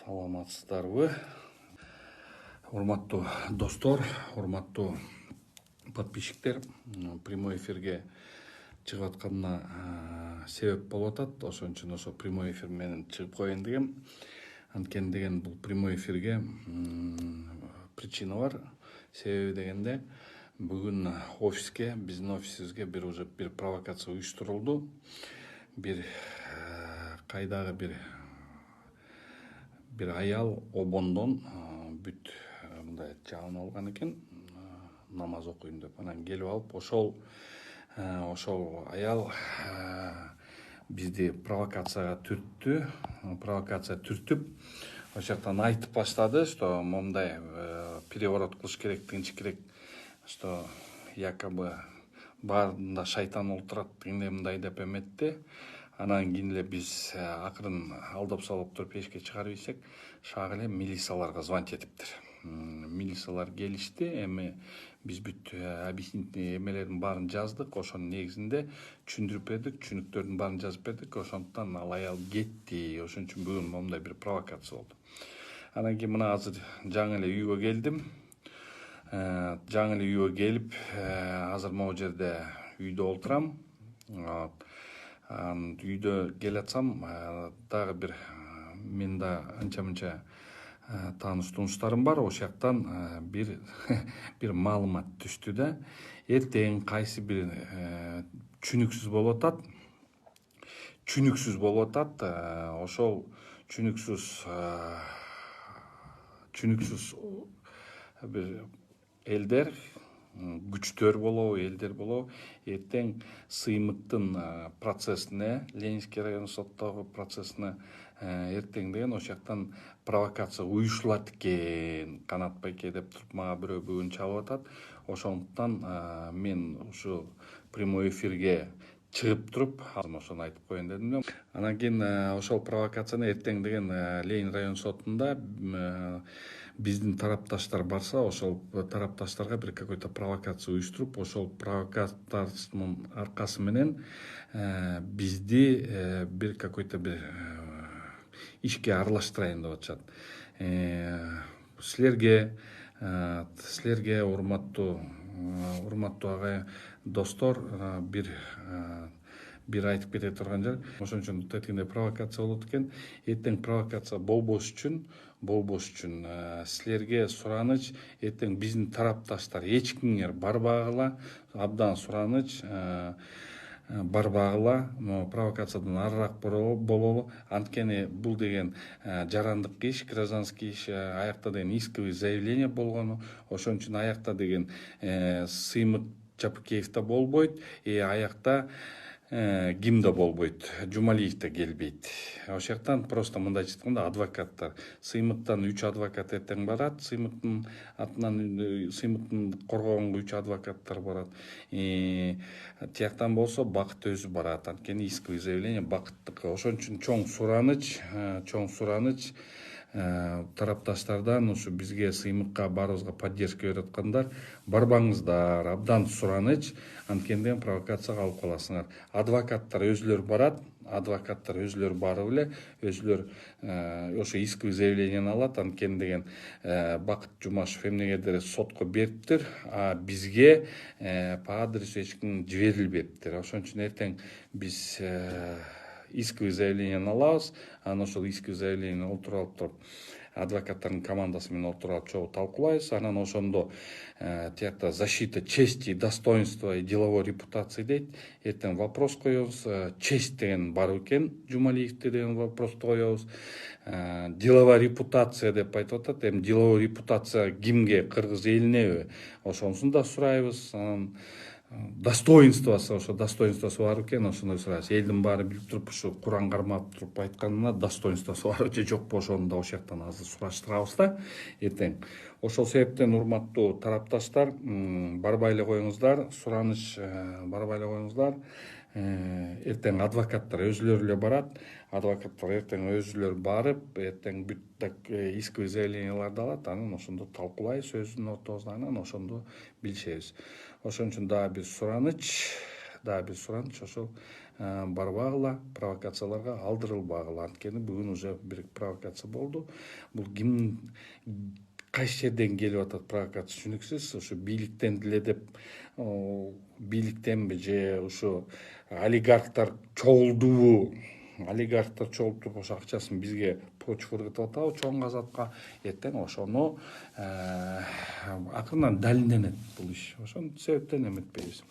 Саламатсыздарбы? Урматтуу достор, урматтуу подписчиктер, прямой эфирге чыгып атканына себеп болуп атат. Ошон үчүн ошо прямой эфир менен чыгып коеюн дегем. Анткени деген бул прямой эфирге причина бар. Себеби дегенде бүгүн офиске, биздин офисибизге бир провокация уюштурулду. Бир кайдагы бир аял обондон бүт мындай жабын алган экен, намаз окуйм деп. Анан келип алып, ошол аял бизди провокация түртүп, ошол жактан айтып баштады, что момундай переворот кылыш керек, тынч керек, что якобы баарында шайтан олтурат дегендей мындай деп эметти. Анан кийин эле биз акырын алдап салып туруп эшикке чыгарып ийсек, шагы эле милицияларга звонить этиптир. Милициялар келишти. Эми биз бүт объяснительный эмелердин баарын жаздык. Ошонун негизинде түшүндүрүп бердик, түшүнүктөрдүн баарын жазып бердик. Ошондуктан ал аял кетти. Ошон үчүн бүгүн момундай бир провокация болду. Анан кийин мына азыр жаңы эле үйгө келдим. Жаңы эле үйгө келип, азыр могу жерде үйдө отурам. Үйдө келатсам, дагы бир мен да анча-мынча тааныш тунуштарым бар. Ошол жактан бир маалымат түштү да. Эртең кайсы бир чүнүксүз болуп атат. Ошол чүнүксүз бир элдер, күчтөр болобу, элдер болобу, эртең сыймыктын процессине, Ленинский район соттогу процессине эртең деген ошол жактан провокация уюшулат экен, Канат байке деп туруп мага бирөө бүгүн чалып атат. Ошондуктан мен ушу прямой эфирге чыгып туруп ошону айтып коеюн дедим. Анан кийин ошол провокацияны эртең деген Ленин район сотунда биздин тарапташтар барса, ошол тарапташтарга бир какой-то провокация уюштуруп, ошол провокациянын аркасы менен бизди бир какой-то бир ишке аралаштырайын деп атышат. Силерге урматтуу агай достор, бир айтып кете турган жер. Ошон үчүн тетикенде провокация болот экен. Эртең провокация болбош үчүн силерге сураныч, эртең биздин тарапташтар эч кимиңер барбагыла, абдан сураныч, барбагыла, провокациядан арыраак бололу. Анткени бул деген жарандык иш, гражданский иш, аякта деген исковый заявление болгону. Ошон үчүн аякта деген Сыймык Жапыкеев да болбойт, аякта ким да болбойт, Жумалиев да келбейт. Ошол жактан просто мындайча айтканда адвокаттар, Сыймыктан 3 адвокат эртең барат, Сыймыктын атынан Сыймыктын коргоонго 3 адвокаттар барат. Тияктан болсо Бакыт өзү барат, анткени исковый заявление Бакыттыкы. Ошон үчүн чоң сураныч тарапташтардан, ушу бизге Сыймыкка баарыбызга поддержка берип аткандар, барбаңыздар, абдан сураныч, анткени провокацияга алып каласыңар. Адвокаттар өзүлөрү барып эле, өзүлөр ошо исковый заявлениени алат, анткени деген Бакыт Жумашев эмнегедир сотко бериптир, а бизге по адресу эч ким жиберилбептир. Ошон үчүн эртең биз исковый заявлениени алабыз, анан ошол исковый заявлениени олтуруп алып туруп, адвокаттардын командасы менен олтуруп алып чогуу талкуулайбыз. Анан ошондо тиякта защита чести и достоинства и деловой репутации дейт. Эртең вопрос коебуз. Честь деген бар экен, Жумалиевде деген вопросту коебуз. Деловая репутация деп айтып атат. Эми деловой репутация кимге, кыргыз элинеби? Ошонусун да сурайбыз. Анан достоинствосы бар экен, ошондой сурайбыз. Элдин баары билип туруп, ушу Куран кармап туруп айтканына достоинствосы бар же жокпу, ошону да ошол жактан азыр сураштырабыз да эртең. Ошол себептен урматтуу тарапташтар, барбай эле коюңуздар, сураныч барбай эле коюңуздар. Эртең адвокаттар өзүлөрү эле барат. Адвокаттар эртең өзүлөрү барып, эртең бүт исковый заявленияларды алат, анан ошондо талкуулайбыз өзүбүздүн ортобузда, анан ошондо билишебиз. Ошон үчүн дагы бир сураныч, ошол барбагыла, провокацияларга алдырылбагыла. Анткени бүгүн уже бир провокация болду. Бул ким кайсы жерден келип атат провокация түшүнүксүз. Ушу бийликтен деле деп, бийликтенби же ушу олигархтар чогулдубу? Олигархтар чогулуп туруп ошо акчасын бизге почву ыргытып атабы чоң казатка. Эртең ошону акырынан далилденет бул иш. Ошол себептен эметпейбиз.